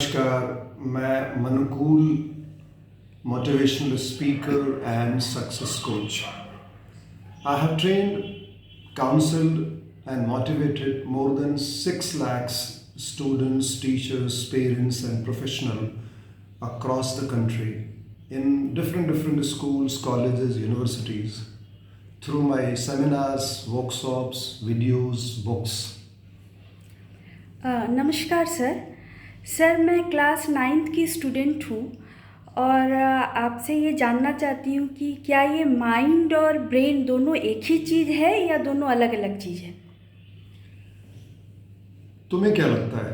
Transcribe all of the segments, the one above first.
नमस्कार, मैं मनुकूल motivational speaker and success coach. I have trained, counseled and motivated more than 6 lakhs students, teachers, parents and professionals across the country in different schools, colleges, universities through my seminars, workshops, videos, books. नमस्कार sir, मैं class 9th की student हूँ और आपसे ये जानना चाहती हूँ कि क्या ये माइंड और ब्रेन दोनों एक ही चीज़ है या दोनों अलग अलग चीज़ है? तुम्हें क्या लगता है?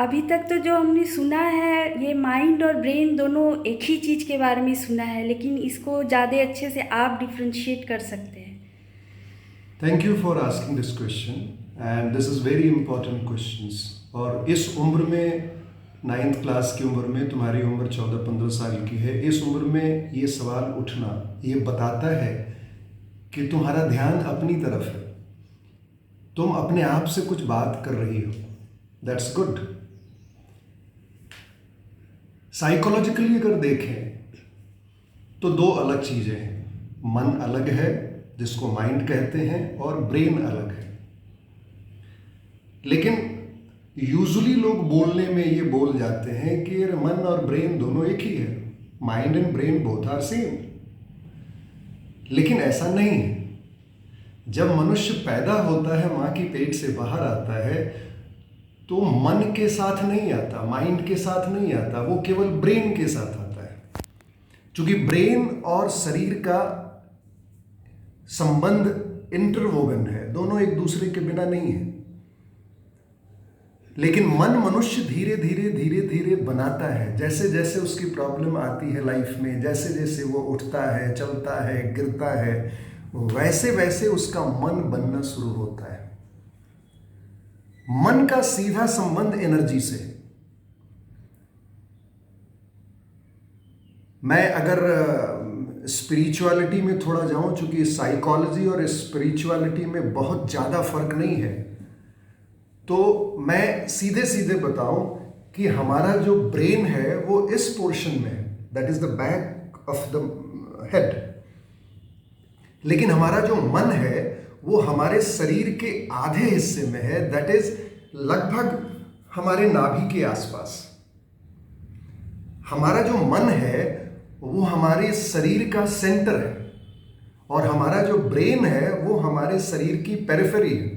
अभी तक तो जो हमने सुना है ये माइंड और ब्रेन दोनों एक ही चीज़ के बारे में सुना है, लेकिन इसको ज़्यादा अच्छे से आप डिफ्रेंशिएट कर सकते हैं। Thank you for asking this question and this is very important questions. और इस उम्र में 9th क्लास की उम्र में, तुम्हारी उम्र 14-15 साल की है, इस उम्र में ये सवाल उठना ये बताता है कि तुम्हारा ध्यान अपनी तरफ है, तुम अपने आप से कुछ बात कर रही हो। That's good. साइकोलॉजिकली अगर देखें तो दो अलग चीज़ें हैं, मन अलग है जिसको माइंड कहते हैं और ब्रेन अलग है। लेकिन यूजुअली लोग बोलने में ये बोल जाते हैं कि यार मन और ब्रेन दोनों एक ही है, mind and brain both are same. लेकिन ऐसा नहीं है। जब मनुष्य पैदा होता है, माँ की पेट से बाहर आता है, तो मन के साथ नहीं आता, माइंड के साथ नहीं आता, वो केवल ब्रेन के साथ आता है। क्योंकि ब्रेन और शरीर का संबंध इंटरवोवन है, दोनों एक दूसरे के बिना नहीं है। लेकिन मन मनुष्य धीरे धीरे बनाता है। जैसे जैसे उसकी प्रॉब्लम आती है लाइफ में, जैसे जैसे वो उठता है, चलता है, गिरता है, वैसे वैसे उसका मन बनना शुरू होता है। मन का सीधा संबंध एनर्जी से। मैं अगर स्पिरिचुअलिटी में थोड़ा जाऊं, चूंकि साइकोलॉजी और स्पिरिचुअलिटी में बहुत ज़्यादा फर्क नहीं है, तो मैं सीधे सीधे बताऊं कि हमारा जो ब्रेन है वो इस पोर्शन में है, that is the back of the head. लेकिन हमारा जो मन है वो हमारे शरीर के आधे हिस्से में है, दैट इज लगभग हमारे नाभि के आसपास। हमारा जो मन है वो हमारे शरीर का सेंटर है और हमारा जो ब्रेन है वो हमारे शरीर की पेरिफेरी है।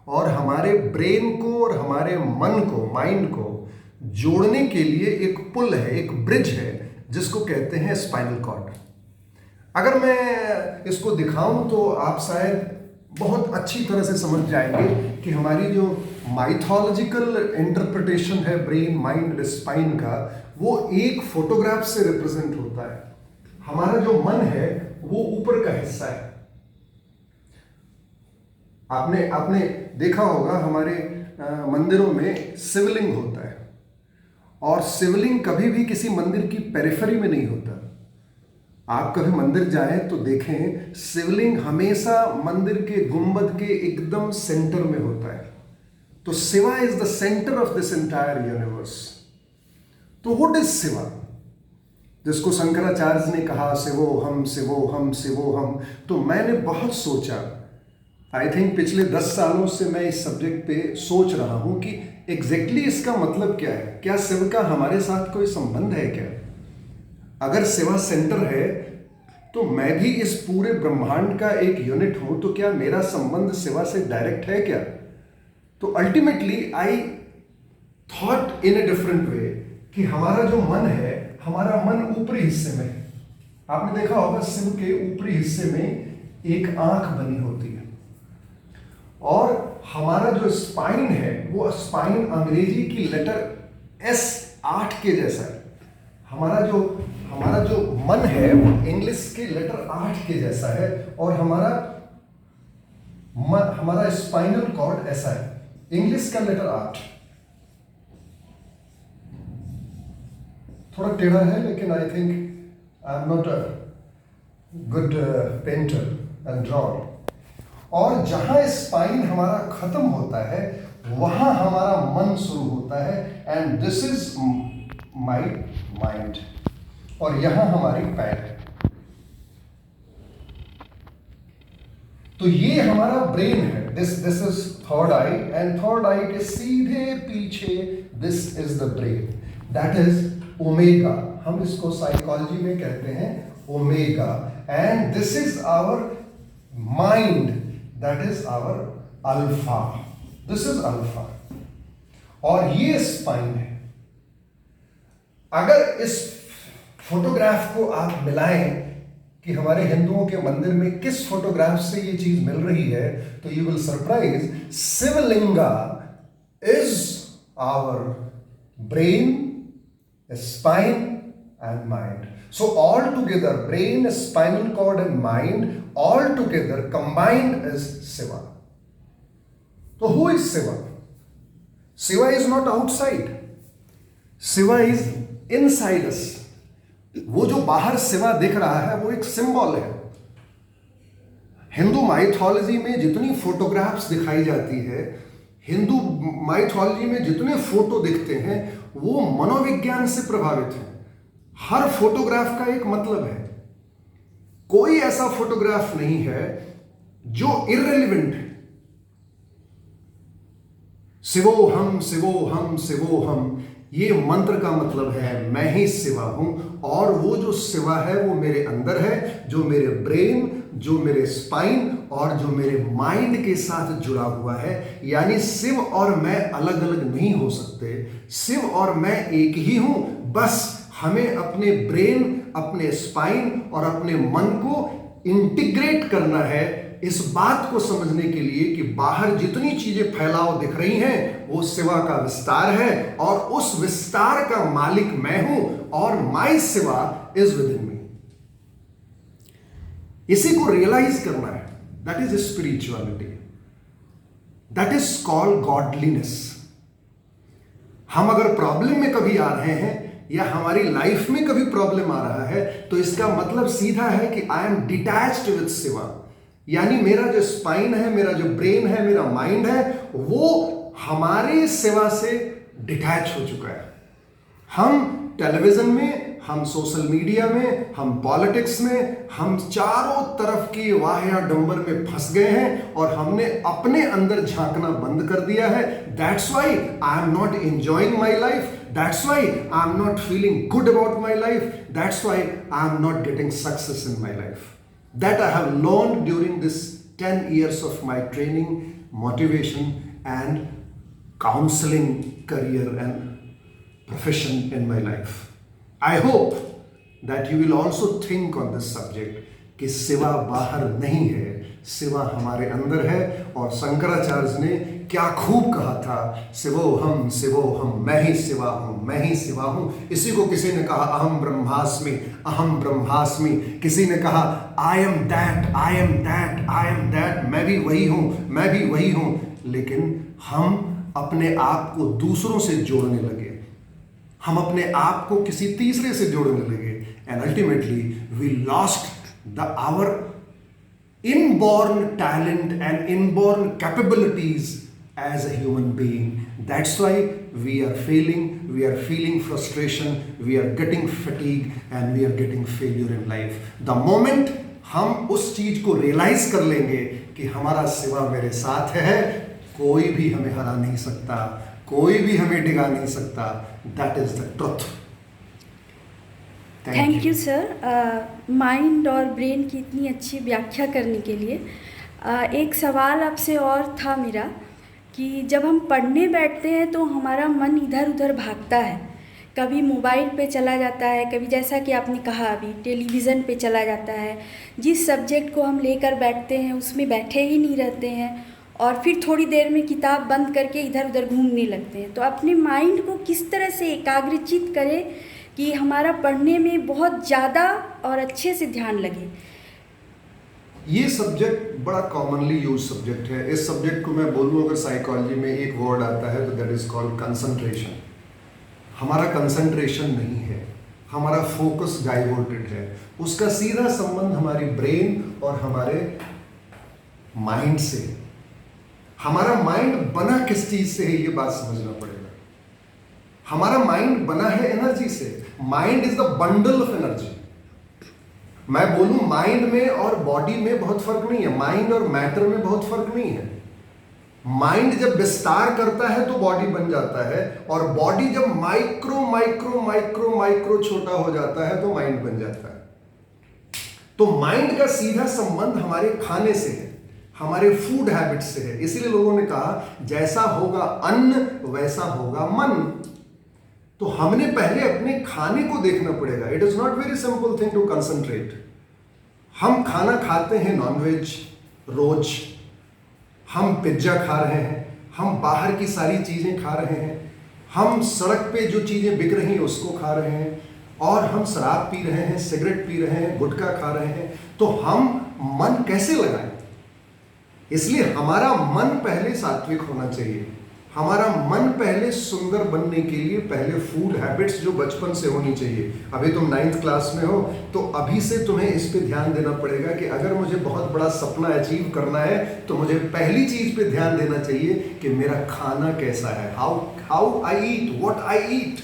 और हमारे ब्रेन को और हमारे मन को, माइंड को जोड़ने के लिए एक पुल है, एक ब्रिज है, जिसको कहते हैं स्पाइनल कॉर्ड। अगर मैं इसको दिखाऊं तो आप शायद बहुत अच्छी तरह से समझ जाएंगे कि हमारी जो माइथोलॉजिकल इंटरप्रिटेशन है ब्रेन, माइंड, स्पाइन का, वो एक फोटोग्राफ से रिप्रेजेंट होता है। हमारा जो मन है वो ऊपर का हिस्सा है। आपने देखा होगा हमारे मंदिरों में शिवलिंग होता है, और शिवलिंग कभी भी किसी मंदिर की पेरिफेरी में नहीं होता। आप कभी मंदिर जाएं तो देखें, शिवलिंग हमेशा मंदिर के गुंबद के एकदम सेंटर में होता है। तो Shiva is the centre of this entire universe. तो व्हाट इज शिवा, जिसको शंकराचार्य ने कहा शिवो हम, शिवो हम, शिवो हम। तो मैंने बहुत सोचा, आई थिंक पिछले 10 सालों से मैं इस सब्जेक्ट पे सोच रहा हूं कि एग्जैक्टली इसका मतलब क्या है। क्या शिव का हमारे साथ कोई संबंध है क्या? अगर शिवा सेंटर है तो मैं भी इस पूरे ब्रह्मांड का एक यूनिट हूं, तो क्या मेरा संबंध शिवा से डायरेक्ट है क्या? तो ultimately I thought in a different way कि हमारा जो मन है, हमारा मन ऊपरी हिस्से में है। आपने देखा होगा शिव के ऊपरी हिस्से में एक आंख बनी होती है, और हमारा जो स्पाइन है वो स्पाइन अंग्रेजी की लेटर S8 के जैसा है। हमारा जो मन है वो इंग्लिश के लेटर 8 के जैसा है, और हमारा स्पाइनल कॉर्ड ऐसा है, इंग्लिश का लेटर 8। थोड़ा टेढ़ा है, लेकिन I think I am not a good painter and drawer. और जहां स्पाइन हमारा खत्म होता है वहां हमारा मन शुरू होता है, and this is my mind, और यहां हमारी पैर है। तो ये हमारा ब्रेन है। This is third eye, and third eye के सीधे पीछे this is the brain, that is omega. हम इसको साइकोलॉजी में कहते हैं omega, and this is our mind, that is our alpha. This is alpha, और ये स्पाइन है। अगर इस फोटोग्राफ को आप मिलाएं कि हमारे हिंदुओं के मंदिर में किस फोटोग्राफ से ये चीज मिल रही है, तो you will surprise, Shivalinga is our brain, spine and mind. So all together, brain, spinal cord and mind, all together combined is Shiva. So who is Shiva? Shiva is not outside. Shiva is inside us. वो जो बाहर शिवा दिख रहा है वो एक symbol है. Hindu mythology में जितनी फोटोग्राफ्स दिखाई जाती है, हिंदू माइथोलॉजी में जितने फोटो दिखते हैं, वो मनोविज्ञान से प्रभावित हैं. हर फोटोग्राफ का एक मतलब है. कोई ऐसा फोटोग्राफ नहीं है जो इररिलेवेंट है. शिवोहम शिवोहम शिवोहम, ये मंत्र का मतलब है मैं ही शिवा हूं, और वो जो शिवा है वो मेरे अंदर है, जो मेरे ब्रेन, जो मेरे स्पाइन और जो मेरे माइंड के साथ जुड़ा हुआ है. यानी शिव और मैं अलग अलग नहीं हो सकते. शिव और मैं एक ही हूं. बस हमें अपने ब्रेन, अपने स्पाइन और अपने मन को इंटीग्रेट करना है इस बात को समझने के लिए कि बाहर जितनी चीजें फैलाव दिख रही हैं वो शिवा का विस्तार है, और उस विस्तार का मालिक मैं हूं, और my Shiva is within me. इसी को रियलाइज करना है. That is spirituality. That is called godliness. हम अगर प्रॉब्लम में कभी आ रहे हैं या हमारी लाइफ में कभी प्रॉब्लम आ रहा है, तो इसका मतलब सीधा है कि I am detached with Shiva. यानी मेरा जो स्पाइन है, मेरा जो ब्रेन है, मेरा माइंड है, वो हमारे शिवा से डिटैच हो चुका है. हम टेलीविजन में, हम सोशल मीडिया में, हम पॉलिटिक्स में, हम चारों तरफ की वाहिया डंबर में फंस गए हैं और हमने अपने अंदर झांकना बंद कर दिया है. That's why I am not enjoying my life. That's why I'm not feeling good about my life. That's why I'm not getting success in my life. That I have learned during this 10 years of my training, motivation and counseling career and profession in my life. I hope that you will also think on this subject कि शिवा बाहर नहीं है, शिवा हमारे अंदर है. और शंकराचार्य ने क्या खूब कहा था, शिवोहम, मैं ही शिवा हूं, मैं ही शिवा हूं. इसी को किसी ने कहा अहम ब्रह्मास्मि. किसी ने कहा I am that, I am that, I am that. मैं भी वही हूं, मैं भी वही हूं. लेकिन हम अपने आप को दूसरों से जोड़ने लगे, हम अपने आप को किसी तीसरे से जोड़ने लगे, and ultimately we lost our inborn talent and inborn capabilities as a human being. That's why we are failing, we are feeling frustration, we are getting fatigue and we are getting failure in life. The moment हम उस चीज को realise कर लेंगे कि हमारा शिवा मेरे साथ है, कोई भी हमें हरा नहीं सकता, कोई भी हमें डिगा नहीं सकता. That is the truth. Thank you sir, mind और ब्रेन की इतनी अच्छी व्याख्या करने के लिए. एक सवाल आपसे और था मेरा कि जब हम पढ़ने बैठते हैं तो हमारा मन इधर उधर भागता है. कभी मोबाइल पे चला जाता है, कभी जैसा कि आपने कहा अभी टेलीविज़न पे चला जाता है. जिस सब्जेक्ट को हम लेकर बैठते हैं उसमें बैठे ही नहीं रहते हैं, और फिर थोड़ी देर में किताब बंद करके इधर उधर घूमने लगते हैं. तो अपने माइंड को किस तरह से एकाग्रचित करें कि हमारा पढ़ने में बहुत ज़्यादा और अच्छे से ध्यान लगे. ये सब्जेक्ट बड़ा कॉमनली यूज सब्जेक्ट है. इस सब्जेक्ट को मैं बोलूँ अगर साइकोलॉजी में एक वर्ड आता है तो दैट इज कॉल्ड कंसंट्रेशन. हमारा कंसंट्रेशन नहीं है, हमारा फोकस डाइवर्टेड है. उसका सीधा संबंध हमारी ब्रेन और हमारे माइंड से. हमारा माइंड बना किस चीज से है, ये बात समझना पड़ेगा। हमारा माइंड बना है एनर्जी से। Mind is the bundle of energy. मैं बोलूं माइंड में और बॉडी में बहुत फर्क नहीं है, माइंड और मैटर में बहुत फर्क नहीं है। माइंड जब विस्तार करता है तो बॉडी बन जाता है, और बॉडी जब माइक्रो माइक्रो माइक्रो माइक्रो छोटा हो जाता है तो माइंड बन जाता है। तो माइंड का सीधा संबंध हमारे खाने से है, हमारे फूड हैबिट्स से है। इसीलिए लोगों ने कहा जैसा होगा अन्न वैसा होगा मन। तो हमने पहले अपने खाने को देखना पड़ेगा। It is not very simple thing to concentrate. हम खाना खाते हैं नॉनवेज रोज, हम पिज्जा खा रहे हैं, हम बाहर की सारी चीजें खा रहे हैं, हम सड़क पे जो चीजें बिक रही हैं उसको खा रहे हैं, और हम शराब पी रहे हैं, सिगरेट पी रहे हैं, गुटखा खा रहे हैं। तो हम मन कैसे लगाएं? इसलिए हमारा मन पहले सात्विक होना चाहिए। हमारा मन पहले सुंदर बनने के लिए पहले फूड हैबिट्स जो बचपन से होनी चाहिए। अभी तुम 9th क्लास में हो तो अभी से तुम्हें इस पे ध्यान देना पड़ेगा कि अगर मुझे बहुत बड़ा सपना अचीव करना है तो मुझे पहली चीज पे ध्यान देना चाहिए कि मेरा खाना कैसा है, how I eat, what I ईट।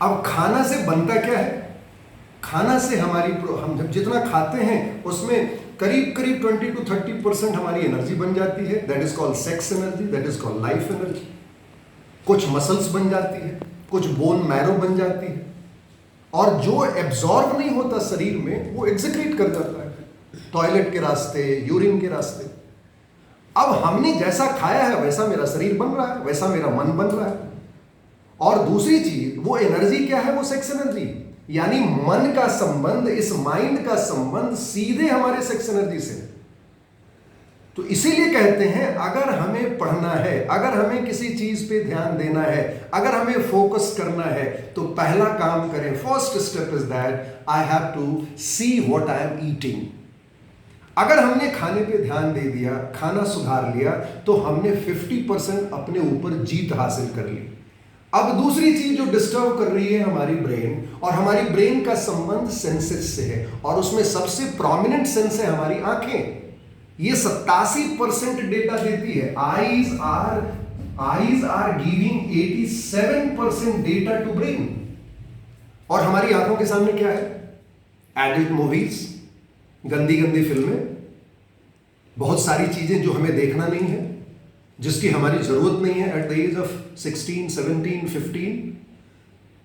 अब खाना से बनता क्या है? खाना से हम जब जितना खाते हैं उसमें करीब 20 to 30% हमारी एनर्जी बन जाती है। That is called sex energy, that is called life energy. कुछ मसल्स बन जाती है, कुछ बोन मैरो बन जाती है, और जो एब्जॉर्ब नहीं होता शरीर में वो एग्जीक्रीट कर जाता है टॉयलेट के रास्ते, यूरिन के रास्ते। अब हमने जैसा खाया है वैसा मेरा शरीर बन रहा है, वैसा मेरा मन बन रहा है। और दूसरी चीज वो एनर्जी क्या है? वो सेक्स एनर्जी। यानी मन का संबंध, इस माइंड का संबंध सीधे हमारे सेक्स एनर्जी से। तो इसीलिए कहते हैं अगर हमें पढ़ना है, अगर हमें किसी चीज पे ध्यान देना है, अगर हमें फोकस करना है तो पहला काम करें, first step is that I have to see what I am eating. अगर हमने खाने पे ध्यान दे दिया, खाना सुधार लिया, तो हमने 50% अपने ऊपर जीत हासिल कर ली। अब दूसरी चीज जो डिस्टर्ब कर रही है हमारी ब्रेन, और हमारी ब्रेन का संबंध सेंसेस से है, और उसमें सबसे प्रोमिनेंट सेंस है हमारी आंखें। ये 87% डेटा देती है। Eyes are giving 87% data to brain. और हमारी आंखों के सामने क्या है? एडल्ट मूवीज, गंदी गंदी फिल्में, बहुत सारी चीजें जो हमें देखना नहीं है, जिसकी हमारी जरूरत नहीं है। एट द एज ऑफ 16, 17, 15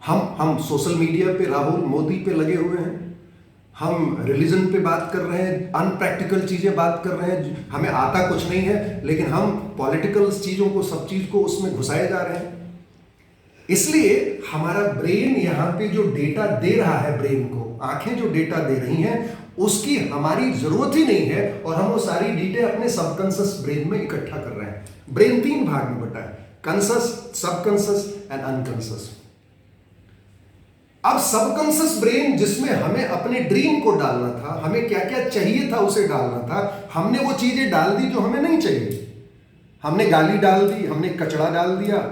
हम सोशल मीडिया पे राहुल मोदी पे लगे हुए हैं, हम रिलीजन पे बात कर रहे हैं, अनप्रैक्टिकल चीजें बात कर रहे हैं, हमें आता कुछ नहीं है, लेकिन हम पॉलिटिकल चीजों को, सब चीज को उसमें घुसाए जा रहे हैं। इसलिए हमारा ब्रेन यहाँ पे जो डेटा दे रहा है, ब्रेन को आंखें जो डेटा दे रही हैं उसकी हमारी जरूरत ही नहीं है, और हम वो सारी डेटा अपने सबकॉन्शियस ब्रेन में इकट्ठा कर रहे हैं। ब्रेन 3 भाग में बटा है, कॉन्शियस, सबकॉन्शियस एंड अनकॉन्शियस। अब सबकॉन्शियस ब्रेन जिसमें हमें अपने ड्रीम को डालना था, हमें क्या क्या चाहिए था उसे डालना था, हमने वो चीजें डाल दी जो हमें नहीं चाहिए। हमने गाली डाल दी, हमने कचरा डाल दिया।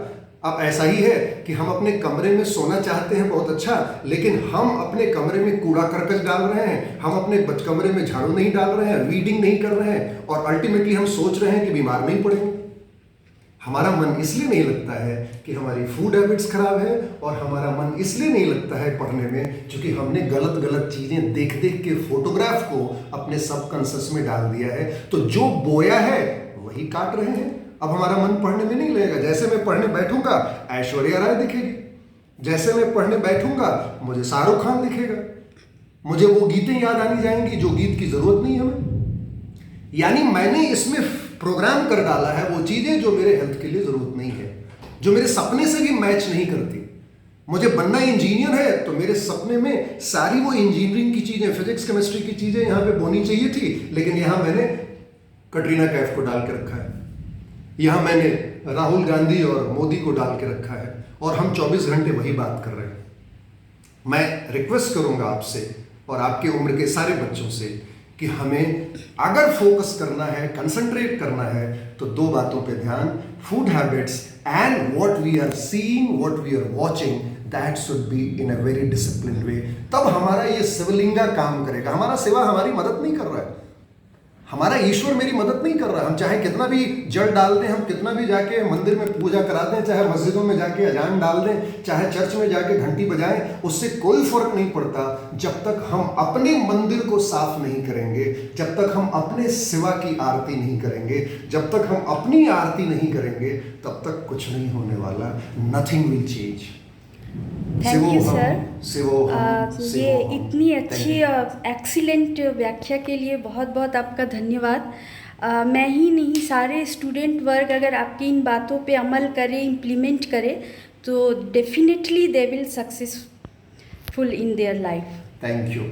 अब ऐसा ही है कि हम अपने कमरे में सोना चाहते हैं, बहुत अच्छा, लेकिन हम अपने कमरे में कूड़ा करकट डाल रहे हैं, हम अपने कमरे में झाड़ू नहीं डाल रहे हैं, रीडिंग नहीं कर रहे हैं, और अल्टीमेटली हम सोच रहे हैं कि बीमार नहीं पड़ेंगे। हमारा मन इसलिए नहीं लगता है कि हमारी फूड हैबिट्स खराब है, और हमारा मन इसलिए नहीं लगता है पढ़ने में क्योंकि हमने गलत गलत चीजें देख देख के फोटोग्राफ को अपने सबकॉन्शियस में डाल दिया है। तो जो बोया है वही काट रहे हैं। अब हमारा मन पढ़ने में नहीं लगेगा। जैसे मैं पढ़ने बैठूंगा ऐश्वर्या राय दिखेगी, जैसे मैं पढ़ने बैठूंगा मुझे शाहरुख खान दिखेगा, मुझे वो गीतें याद आनी जाएंगी जो गीत की जरूरत नहीं हमें। यानी मैंने इसमें प्रोग्राम कर डाला है वो चीजें जो मेरे हेल्थ के लिए जरूरत नहीं है, जो मेरे सपने से भी मैच नहीं करती। मुझे बनना इंजीनियर है तो मेरे सपने में सारी वो इंजीनियरिंग की चीजें, फिजिक्स केमिस्ट्री की चीजें यहाँ पे बोनी चाहिए थी, लेकिन यहाँ मैंने कटरीना कैफ को डाल के रखा है, यहाँ मैंने राहुल गांधी और मोदी को डाल के रखा है, और हम 24 घंटे वही बात कर रहे हैं। मैं रिक्वेस्ट करूंगा आपसे और आपके उम्र के सारे बच्चों से कि हमें अगर फोकस करना है, कंसंट्रेट करना है, तो 2 बातों पे ध्यान, food habits and what we are seeing, what we are watching, that should be in a very disciplined way. तब हमारा ये शिवलिंगा काम करेगा। हमारा शिवा हमारी मदद नहीं कर रहा है, हमारा ईश्वर मेरी मदद नहीं कर रहा। हम चाहे कितना भी जल डाल दें, हम कितना भी जाके मंदिर में पूजा करा दें, चाहे मस्जिदों में जाके अजान डाल दें, चाहे चर्च में जाके घंटी बजाएं, उससे कोई फर्क नहीं पड़ता जब तक हम अपने मंदिर को साफ नहीं करेंगे, जब तक हम अपने शिवा की आरती नहीं करेंगे, जब तक हम अपनी आरती नहीं करेंगे, तब तक कुछ नहीं होने वाला। Nothing will change. Thank you sir. ये इतनी अच्छी एक्सीलेंट व्याख्या के लिए बहुत बहुत आपका धन्यवाद। मैं ही नहीं, सारे स्टूडेंट वर्ग अगर आपकी इन बातों पे अमल करें, इम्प्लीमेंट करें, तो definitely they will successful in their life. Thank you.